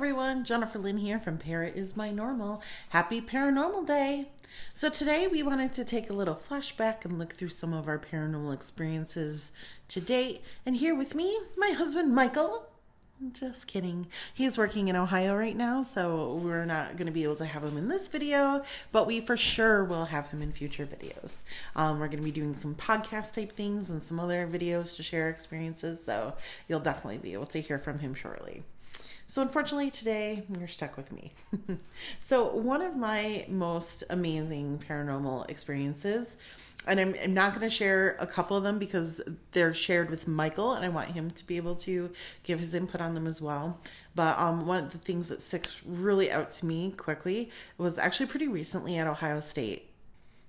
everyone, Jenniferlyn here from ISMY Normal. Happy Paranormal Day! So today we wanted to take a little flashback and look through some of our paranormal experiences to date. And here with me, my husband Michael. Just kidding. He's working in Ohio right now, so we're not going to be able to have him in this video, but we for sure will have him in future videos. We're going to be doing some podcast type things and some other videos to share experiences, so you'll definitely be able to hear from him shortly. So unfortunately today, you're stuck with me. So one of my most amazing paranormal experiences, and I'm not going to share a couple of them because they're shared with Michael and I want him to be able to give his input on them as well. But one of the things that sticks really out to me quickly was actually pretty recently at Ohio State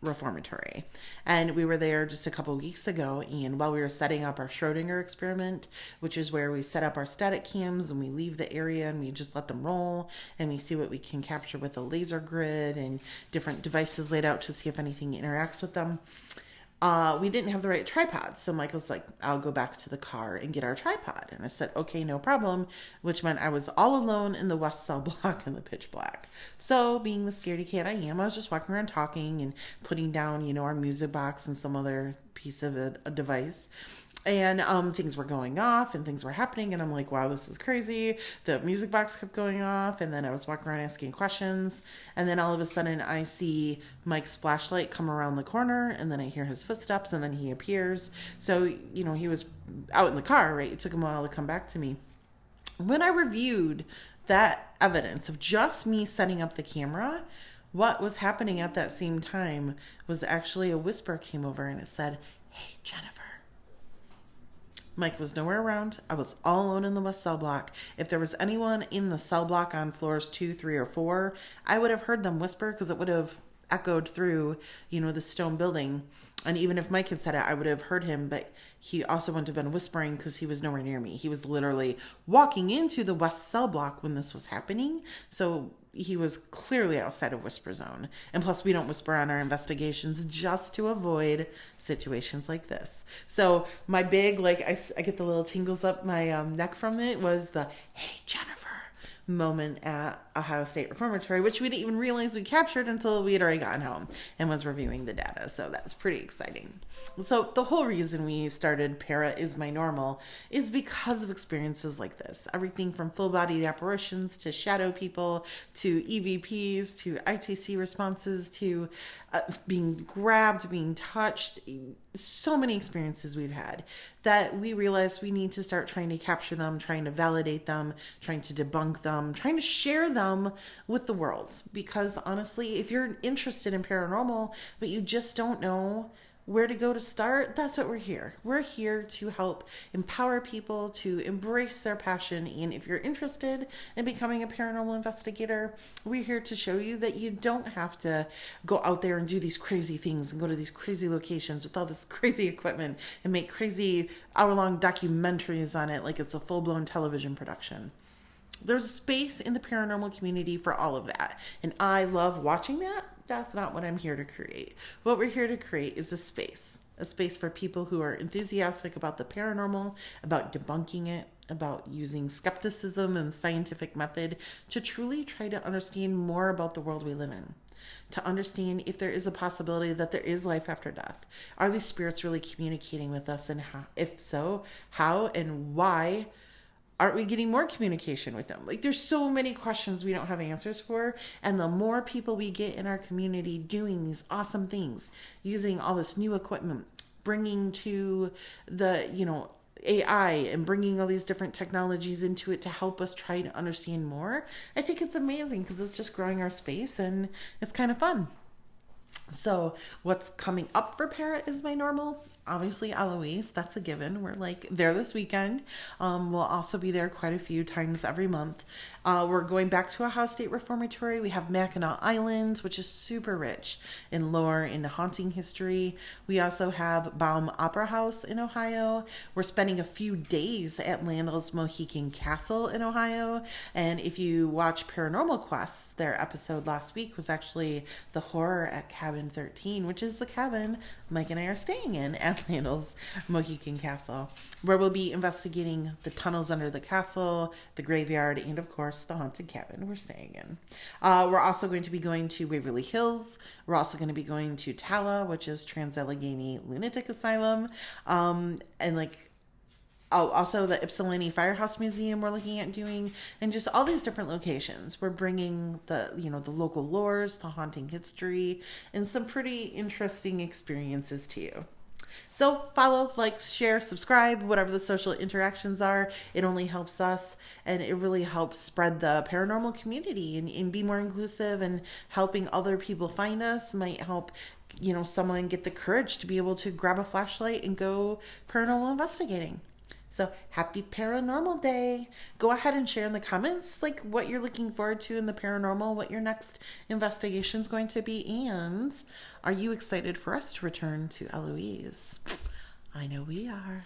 Reformatory. And we were there just a couple weeks ago, and while we were setting up our Schrodinger experiment, which is where we set up our static cams and we leave the area and we just let them roll and we see what we can capture with a laser grid and different devices laid out to see if anything interacts with them. We didn't have the right tripod. So Michael's like, I'll go back to the car and get our tripod. And I said, okay, no problem, which meant I was all alone in the West Cell block in the pitch black. So being the scaredy cat I am, I was just walking around talking and putting down, our music box and some other piece of a device. And things were going off and things were happening. And I'm like, wow, this is crazy. The music box kept going off. And then I was walking around asking questions. And then all of a sudden I see Mike's flashlight come around the corner. And then I hear his footsteps and then he appears. So, he was out in the car, right? It took him a while to come back to me. When I reviewed that evidence of just me setting up the camera, what was happening at that same time was actually a whisper came over and it said, "Hey, Jennifer." Mike was nowhere around. I was all alone in the West Cell block. If there was anyone in the cell block on floors 2, 3, or 4, I would have heard them whisper because it would have echoed through, the stone building. And even if Mike had said it, I would have heard him, but he also wouldn't have been whispering because he was nowhere near me. He was literally walking into the West Cell block when this was happening. So he was clearly outside of whisper zone. And plus we don't whisper on our investigations just to avoid situations like this. So my big, I get the little tingles up my neck from it was the, "Hey, Jennifer," moment at Ohio State Reformatory, which we didn't even realize we captured until we had already gotten home and was reviewing the data. So that's pretty exciting. So the whole reason we started ISMY Normal is because of experiences like this. Everything from full-bodied apparitions to shadow people to EVPs to ITC responses to being grabbed, being touched. So many experiences we've had that we realized we need to start trying to capture them, trying to validate them, trying to debunk them, trying to share them with the world. Because honestly, if you're interested in paranormal, but you just don't know where to go to start, that's what we're here. We're here to help empower people to embrace their passion. And if you're interested in becoming a paranormal investigator, we're here to show you that you don't have to go out there and do these crazy things and go to these crazy locations with all this crazy equipment and make crazy hour-long documentaries on it like it's a full-blown television production. There's a space in the paranormal community for all of that. And I love watching that. That's not what I'm here to create. What we're here to create is a space for people who are enthusiastic about the paranormal, about debunking it, about using skepticism and scientific method to truly try to understand more about the world we live in. To understand if there is a possibility that there is life after death. Are these spirits really communicating with us? And how, if so, how and why aren't we getting more communication with them? There's so many questions we don't have answers for. And the more people we get in our community doing these awesome things, using all this new equipment, bringing to the, AI and bringing all these different technologies into it to help us try to understand more, I think it's amazing because it's just growing our space and it's kind of fun. So what's coming up for ISMY Normal? Obviously Eloise, that's a given. We're there this weekend. We'll also be there quite a few times every month. We're going back to Ohio State Reformatory. We have Mackinac Island, which is super rich in lore and haunting history. We also have Baum Opera House in Ohio. We're spending a few days at Landell's Mohican Castle in Ohio. And if you watch Paranormal Quests, their episode last week was actually the horror at Cabin 13, which is the cabin Mike and I are staying in Matt Landell's Mohican Castle, where we'll be investigating the tunnels under the castle, the graveyard, and of course the haunted cabin we're staying in. We're also going to be going to Waverly Hills. We're also going to be going to Tala, which is Trans-Allegheny Lunatic Asylum, and also the Ypsilanti Firehouse Museum we're looking at doing, and just all these different locations. We're bringing the local lores, the haunting history, and some pretty interesting experiences to you. So follow, like, share, subscribe, whatever the social interactions are. It only helps us, and it really helps spread the paranormal community and be more inclusive, and helping other people find us might help someone get the courage to be able to grab a flashlight and go paranormal investigating. So happy Paranormal Day. Go ahead and share in the comments what you're looking forward to in the paranormal, what your next investigation is going to be, and are you excited for us to return to Eloise? I know we are.